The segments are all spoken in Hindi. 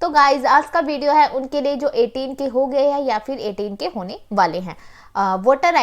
तो गाइज आज का वीडियो है उनके लिए जो 18 के हो गए हैं या फिर 18 के होने वाले हैं। वोटर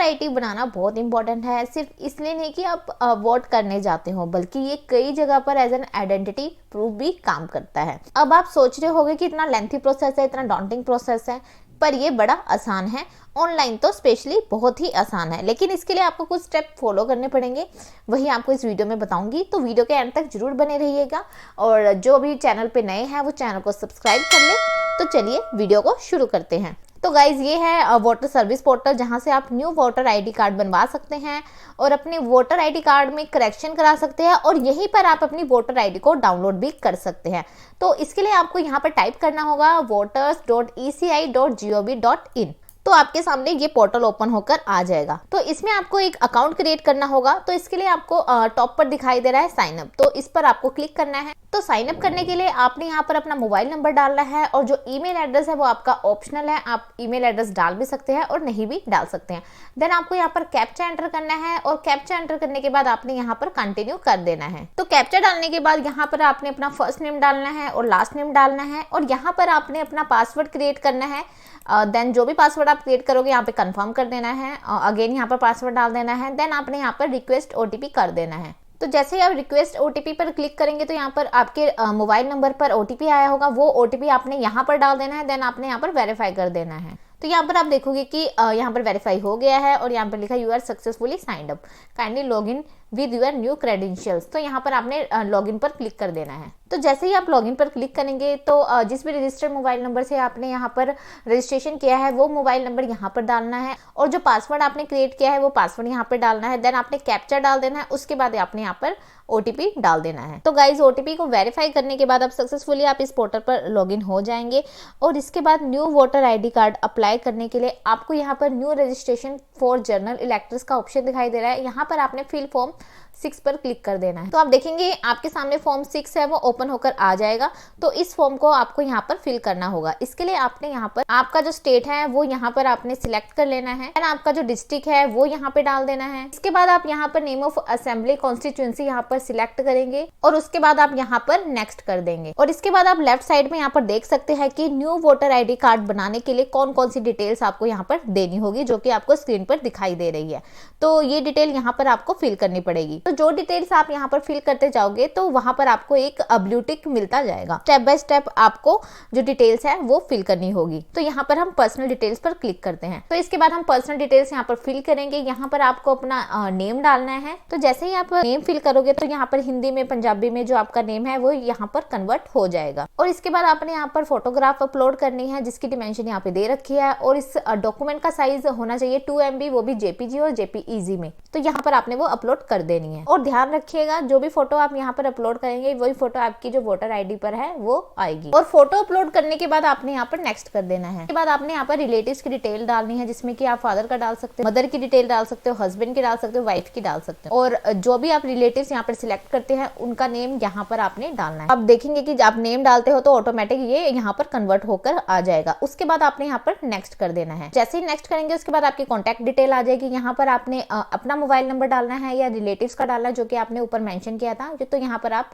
आईडी बनाना बहुत इंपॉर्टेंट है। सिर्फ इसलिए नहीं कि आप वोट करने जाते हो, बल्कि ये कई जगह पर एज एन आइडेंटिटी प्रूफ भी काम करता है। अब आप सोच रहे होंगे कि इतना लेंथी प्रोसेस है, इतना डॉन्टिंग प्रोसेस है, पर ये बड़ा आसान है। ऑनलाइन तो स्पेशली बहुत ही आसान है, लेकिन इसके लिए आपको कुछ स्टेप फॉलो करने पड़ेंगे, वही आपको इस वीडियो में बताऊंगी। तो वीडियो के एंड तक जरूर बने रहिएगा, और जो भी चैनल पे नए हैं वो चैनल को सब्सक्राइब कर ले। तो चलिए वीडियो को शुरू करते हैं। तो गाइज ये है वोटर सर्विस पोर्टल, जहां से आप न्यू वोटर आईडी कार्ड बनवा सकते हैं और अपने वोटर आईडी कार्ड में करेक्शन करा सकते हैं, और यहीं पर आप अपनी वोटर आईडी को डाउनलोड भी कर सकते हैं। तो इसके लिए आपको यहाँ पर टाइप करना होगा voters.eci.gov.in। तो आपके सामने ये पोर्टल ओपन होकर आ जाएगा। तो इसमें आपको एक अकाउंट क्रिएट करना होगा। तो इसके लिए आपको टॉप पर दिखाई दे रहा है साइन अप, तो इस पर आपको क्लिक करना है। तो साइन अप करने के लिए आपने यहाँ पर अपना मोबाइल नंबर डालना है, और जो ईमेल एड्रेस है वो आपका ऑप्शनल है। आप ईमेल एड्रेस डाल भी सकते हैं और नहीं भी डाल सकते हैं। देन आपको यहाँ पर कैप्चा एंटर करना है, और कैप्चा एंटर करने के बाद आपने यहाँ पर कंटिन्यू कर देना है। तो कैप्चा डालने के बाद यहाँ पर आपने अपना फर्स्ट नेम डालना है और लास्ट नेम डालना है, और यहाँ पर आपने अपना पासवर्ड क्रिएट करना है। देन जो भी पासवर्ड आप क्रिएट करोगे यहाँ पे कंफर्म कर देना है। अगेन यहाँ पर पासवर्ड डाल देना है। देन आपने यहाँ पर रिक्वेस्ट ओटीपी कर देना है। तो जैसे ही आप रिक्वेस्ट ओटीपी पर क्लिक करेंगे तो यहाँ पर आपके मोबाइल नंबर पर ओटीपी आया होगा, वो ओटीपी आपने यहाँ पर डाल देना है। देन आपने यहाँ पर वेरीफाई कर देना है। तो यहाँ पर आप देखोगे कि यहाँ पर वेरीफाई हो गया है, और यहाँ पर लिखा you are successfully signed up, kindly log in with your new credentials. तो यहाँ पर आपने लॉगिन पर क्लिक कर देना है। तो जैसे ही आप लॉगिन पर क्लिक करेंगे तो जिस भी रजिस्टर्ड मोबाइल नंबर से आपने यहाँ पर रजिस्ट्रेशन किया है वो मोबाइल नंबर यहाँ पर डालना है, और जो पासवर्ड आपने क्रिएट किया है वो पासवर्ड यहाँ पर डालना है। देन आपने कैप्चा डाल देना है, उसके बाद आपने यहाँ पर ओटीपी डाल देना है। तो गाइज ओटीपी को वेरीफाई करने के बाद अब सक्सेसफुली आप इस पोर्टल पर लॉगिन हो जाएंगे, और इसके बाद new voter ID card apply करने के लिए आपको यहाँ पर new registration for general electors का ऑप्शन दिखाई दे रहा है। यहाँ पर आपने फिल फॉर्म 6 पर क्लिक कर देना है। तो आप देखेंगे आपके सामने फॉर्म 6 है वो ओपन होकर आ जाएगा। तो इस फॉर्म को आपको यहाँ पर फिल करना होगा। इसके लिए आपने यहाँ पर आपका जो स्टेट है वो यहाँ पर आपने सिलेक्ट कर लेना है, एंड आपका जो डिस्ट्रिक्ट है वो यहाँ पे डाल देना है। इसके बाद आप यहाँ पर नेम ऑफ असेंबली कॉन्स्टिट्यूएंसी यहाँ पर सिलेक्ट करेंगे, और उसके बाद आप यहाँ पर नेक्स्ट कर देंगे। और इसके बाद आप लेफ्ट साइड में यहाँ पर देख सकते हैं कि न्यू वोटर आईडी कार्ड बनाने के लिए कौन कौन सी डिटेल्स आपको यहाँ पर देनी होगी, जो कि आपको स्क्रीन पर दिखाई दे रही है। तो ये डिटेल यहाँ पर आपको फिल करनी पड़ेगी। तो जो डिटेल्स आप यहाँ पर फिल करते जाओगे तो वहां पर आपको एक ब्लू टिक मिलता जाएगा। स्टेप बाय स्टेप आपको जो डिटेल्स है वो फिल करनी होगी। तो यहाँ पर हम पर्सनल डिटेल्स पर क्लिक करते हैं। तो इसके बाद हम पर्सनल डिटेल्स यहाँ पर फिल करेंगे। यहाँ पर आपको अपना नेम डालना है। तो जैसे ही आप नेम फिल करोगे तो यहाँ पर हिंदी में पंजाबी में जो आपका नेम है वो यहाँ पर कन्वर्ट हो जाएगा। और इसके बाद आपने यहाँ पर फोटोग्राफ अपलोड करनी है, जिसकी डिमेंशन यहाँ पे दे रखी है, और इस डॉक्यूमेंट का साइज होना चाहिए 2 MB, वो भी JPG और JPEG में। तो यहाँ पर आपने वो अपलोड कर देनी है। और ध्यान रखिएगा जो भी फोटो आप यहाँ पर अपलोड करेंगे वही फोटो आपकी जो वोटर आईडी पर है वो आएगी। और फोटो अपलोड करने के बाद आपने यहाँ पर नेक्स्ट कर देना है। उसके बाद आपने यहाँ पर रिलेटिव्स की डिटेल डालनी है, जिसमें कि आप फादर का डाल सकते हो, मदर की डिटेल डाल सकते हो, हस्बैंड की डाल सकते हो, वाइफ की डाल सकते हो, और जो भी आप रिलेटिव्स यहाँ पर सिलेक्ट करते हैं उनका नेम यहाँ पर आपने डालना है। आप देखेंगे कि आप नेम डालते हो तो ऑटोमेटिक ये यहाँ पर कन्वर्ट होकर आ जाएगा। उसके बाद आपने यहाँ पर नेक्स्ट कर देना है। जैसे ही नेक्स्ट करेंगे उसके बाद आपकी कॉन्टैक्ट डिटेल आ जाएगी। यहाँ पर आपने अपना मोबाइल नंबर डालना है या रिलेटिव्स का डालना है, जो कि आपने ऊपर मेंशन किया था, तो यहाँ पर आप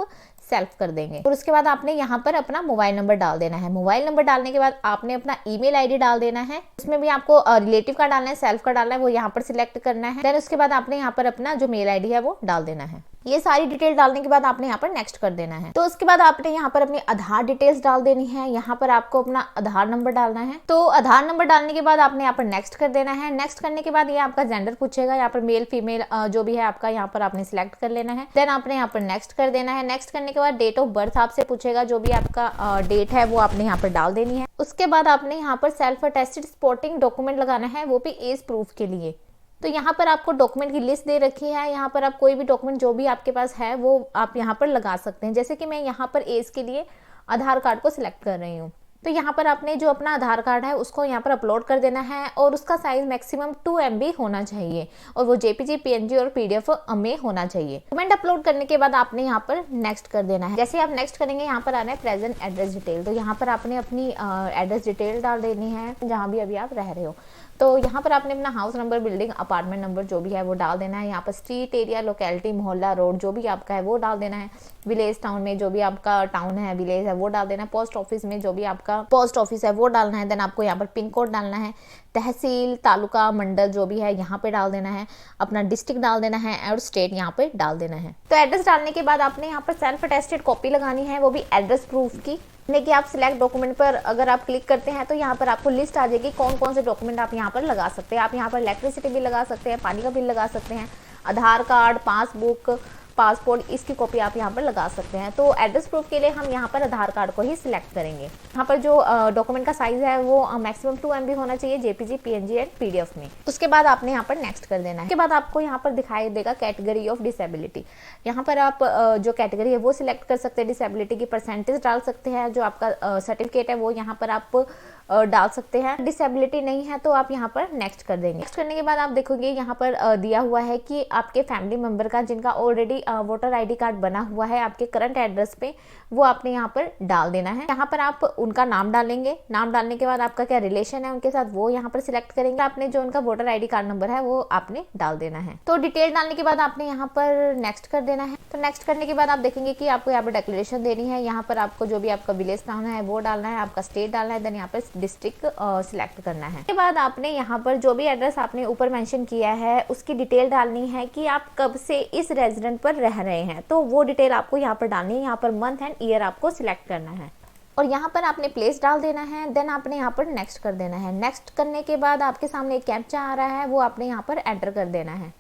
सेल्फ कर देंगे। और उसके बाद आपने यहाँ पर अपना मोबाइल नंबर डाल देना है। मोबाइल नंबर डालने के बाद आपने अपना ईमेल आईडी डाल देना है। उसमें भी आपको रिलेटिव का डालना है, सेल्फ का डालना है, वो यहाँ पर सिलेक्ट करना है। देन उसके बाद आपने यहाँ पर अपना जो मेल आईडी है वो डाल देना है। ये सारी डिटेल डालने के बाद आपने यहाँ पर नेक्स्ट कर देना है। तो उसके बाद आपने यहाँ पर अपनी आधार डिटेल्स डाल देनी है। यहाँ पर आपको अपना आधार नंबर डालना है। तो आधार नंबर डालने के बाद आपने यहाँ पर नेक्स्ट कर देना है। नेक्स्ट करने के बाद ये आपका जेंडर पूछेगा, यहाँ पर मेल फीमेल जो भी है आपका यहाँ पर आपने सिलेक्ट कर लेना है। देन आपने यहाँ पर नेक्स्ट कर देना है। नेक्स्ट करने के बाद डेट ऑफ बर्थ आपसे पूछेगा, जो भी आपका डेट है वो आपने यहाँ पर डाल देनी है। उसके बाद आपने यहाँ पर सेल्फ अटेस्टेड सपोर्टिंग डॉक्यूमेंट लगाना है, वो भी एज प्रूफ के लिए। तो यहाँ पर आपको डॉक्यूमेंट की लिस्ट दे रखी है। यहाँ पर आप कोई भी डॉक्यूमेंट जो भी आपके पास है वो आप यहाँ पर लगा सकते हैं। जैसे कि मैं यहाँ पर एज के लिए आधार कार्ड को सिलेक्ट कर रही हूँ। तो यहाँ पर आपने जो अपना आधार कार्ड है उसको यहाँ पर अपलोड कर देना है और उसका साइज मैक्सिमम 2 MB होना चाहिए और वो JPG, PNG और PDF में होना चाहिए। डॉक्यूमेंट अपलोड करने के बाद आपने यहाँ पर नेक्स्ट कर देना है। जैसे आप नेक्स्ट करेंगे यहाँ पर आना है प्रेजेंट एड्रेस डिटेल। तो यहाँ पर आपने अपनी एड्रेस डिटेल डाल देनी है जहाँ भी अभी आप रह रहे हो। तो यहाँ पर आपने अपना house number, building, apartment number जो भी है वो डाल देना है। यहाँ पर स्ट्रीट, एरिया, लोकेलिटी, मोहल्ला, रोड जो भी आपका है वो डाल देना है। विलेज, टाउन में जो भी आपका टाउन है, विलेज है वो डाल देना है। पोस्ट ऑफिस में जो भी आपका पोस्ट ऑफिस है वो डालना है। देन आपको यहाँ पर पिन कोड डालना है। तहसील, तालुका, मंडल जो भी है यहाँ पे डाल देना है। अपना डिस्ट्रिक्ट डाल देना है और स्टेट यहाँ पे डाल देना है। तो एड्रेस डालने के बाद आपने यहाँ पर सेल्फ अटेस्टेड कॉपी लगानी है, वो भी एड्रेस प्रूफ की। कि आप सिलेक्ट डॉक्यूमेंट पर अगर आप क्लिक करते हैं तो यहाँ पर आपको लिस्ट आ जाएगी कौन कौन से डॉक्यूमेंट आप यहाँ पर लगा सकते हैं। आप यहाँ पर इलेक्ट्रिसिटी बिल लगा सकते हैं, पानी का बिल लगा सकते हैं, आधार कार्ड, पासबुक, पासपोर्ट, इसकी कॉपी आप यहाँ पर लगा सकते हैं। तो एड्रेस प्रूफ के लिए हम यहाँ पर आधार कार्ड को ही सिलेक्ट करेंगे। यहाँ पर जो डॉक्यूमेंट का साइज है वो मैक्सिमम 2 MB होना चाहिए JPG, PNG एंड PDF में। उसके बाद आपने यहाँ पर नेक्स्ट कर देना है। उसके बाद आपको यहाँ पर दिखाई देगा कैटेगरी ऑफ डिसेबिलिटी। यहाँ पर आप जो कैटेगरी है वो सिलेक्ट कर सकते हैं, डिसेबिलिटी की परसेंटेज डाल सकते हैं, जो आपका सर्टिफिकेट है वो यहाँ पर आप डाल सकते हैं। डिसेबिलिटी नहीं है तो आप यहाँ पर नेक्स्ट कर देंगे। नेक्स्ट करने के बाद आप देखोगे यहाँ पर दिया हुआ है कि आपके फैमिली मेंबर का जिनका ऑलरेडी वोटर ID कार्ड बना हुआ है आपके करंट एड्रेस पे, वो आपने यहाँ पर डाल देना है। यहाँ पर आप उनका नाम डालेंगे। नाम डालने के बाद आपका क्या रिलेशन है उनके साथ वो यहाँ पर सिलेक्ट करेंगे। आपने जो उनका वोटर ID कार्ड नंबर है वो आपने डाल देना है। तो डिटेल डालने के बाद आपने यहाँ पर नेक्स्ट कर देना है। तो नेक्स्ट करने के बाद आप देखेंगे कि आपको यहाँ पर डिक्लेरेशन देनी है। यहाँ पर आपको जो भी आपका विलेज टाउन है वो डालना है, आपका स्टेट डालना है, देन यहाँ पर डिस्ट्रिक्ट सिलेक्ट करना है। उसके बाद आपने यहाँ पर जो भी एड्रेस आपने ऊपर मेंशन किया है उसकी डिटेल डालनी है कि आप कब से इस रेजिडेंट पर रह रहे हैं। तो वो डिटेल आपको यहाँ पर डालनी है। यहाँ पर मंथ एंड ईयर आपको सिलेक्ट करना है और यहाँ पर आपने प्लेस डाल देना है। देन आपने यहाँ पर नेक्स्ट कर देना है। नेक्स्ट करने के बाद आपके सामने एक कैप्चा आ रहा है, वो आपने यहाँ पर एंटर कर देना है।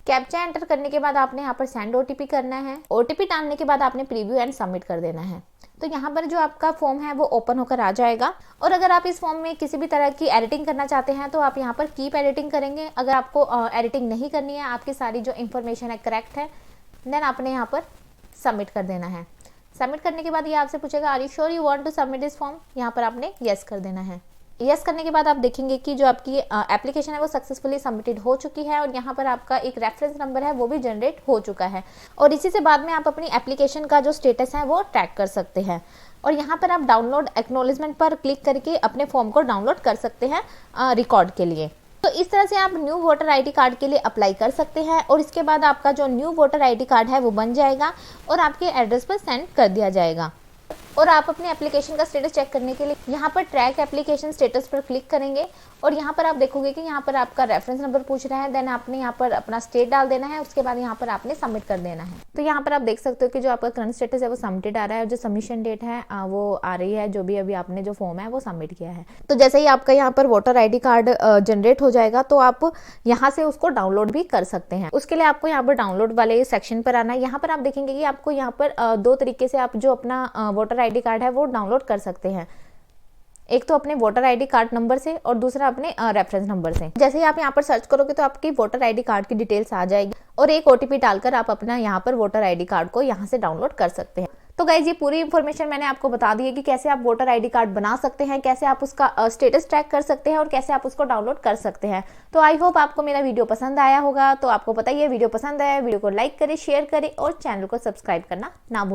कैप्चा एंटर करने के बाद आपने यहाँ पर सेंड OTP करना है। OTP डालने के बाद आपने प्रीव्यू एंड सबमिट कर देना है। तो यहाँ पर जो आपका फॉर्म है वो ओपन होकर आ जाएगा और अगर आप इस फॉर्म में किसी भी तरह की एडिटिंग करना चाहते हैं तो आप यहाँ पर कीप एडिटिंग करेंगे। अगर आपको एडिटिंग नहीं करनी है, आपकी सारी जो इन्फॉर्मेशन है करेक्ट है, देन आपने यहाँ पर सबमिट कर देना है। सबमिट करने के बाद ये आपसे पूछेगा are you sure you want to submit this form. यहाँ पर आपने यस कर देना है। यस करने के बाद आप देखेंगे कि जो आपकी एप्लीकेशन है वो सक्सेसफुली सबमिटेड हो चुकी है और यहाँ पर आपका एक रेफरेंस नंबर है वो भी जनरेट हो चुका है और इसी से बाद में आप अपनी एप्लीकेशन का जो स्टेटस है वो ट्रैक कर सकते हैं। और यहाँ पर आप डाउनलोड एक्नॉलेजमेंट पर क्लिक करके अपने फॉर्म को डाउनलोड कर सकते हैं रिकॉर्ड के लिए। तो इस तरह से आप न्यू वोटर ID कार्ड के लिए अप्लाई कर सकते हैं और इसके बाद आपका जो न्यू वोटर ID कार्ड है वो बन जाएगा और आपके एड्रेस पर सेंड कर दिया जाएगा। और आप अपने एप्लीकेशन का स्टेटस चेक करने के लिए यहाँ पर ट्रैक एप्लीकेशन स्टेटस पर क्लिक करेंगे और यहाँ पर आप देखोगे कि यहाँ पर आपका रेफरेंस नंबर पूछ रहा है। देन आपने यहाँ पर अपना स्टेट डाल देना है। उसके बाद यहाँ पर आपने सबमिट कर देना है। तो यहाँ पर आप देख सकते हो कि जो आपका करंट स्टेटस है वो सबमिटेड आ रहा है और जो सबमिशन डेट है वो आ रही है, जो भी अभी आपने जो फॉर्म है वो सबमिट किया है। तो जैसे ही आपका यहाँ पर वोटर ID कार्ड जनरेट हो जाएगा तो आप यहाँ से उसको डाउनलोड भी कर सकते हैं। उसके लिए आपको यहाँ पर डाउनलोड वाले सेक्शन पर आना है। यहाँ पर आप देखेंगे कि आपको यहाँ पर 2 तरीके से आप जो अपना वोटर ID कार्ड है वो डाउनलोड कर सकते हैं। एक तो अपने वोटर ID कार्ड नंबर से और दूसरा अपने रेफरेंस नंबर से। जैसे ही आप यहाँ पर सर्च करोगे तो आपकी वोटर ID कार्ड की डिटेल्स आ जाएगी और एक OTP डालकर आप अपना यहाँ पर वोटर ID कार्ड को यहाँ से डाउनलोड कर सकते हैं। तो गाइज ये पूरी इन्फॉर्मेशन मैंने आपको बता दी है कि कैसे आप वोटर ID कार्ड बना सकते हैं, कैसे आप उसका स्टेटस ट्रैक कर सकते हैं और कैसे आप उसको डाउनलोड कर सकते हैं। तो आई होप आपको मेरा वीडियो पसंद आया होगा। तो आपको पता ही है, वीडियो पसंद आया वीडियो को लाइक करें, शेयर करें और चैनल को सब्सक्राइब करना ना भूलें।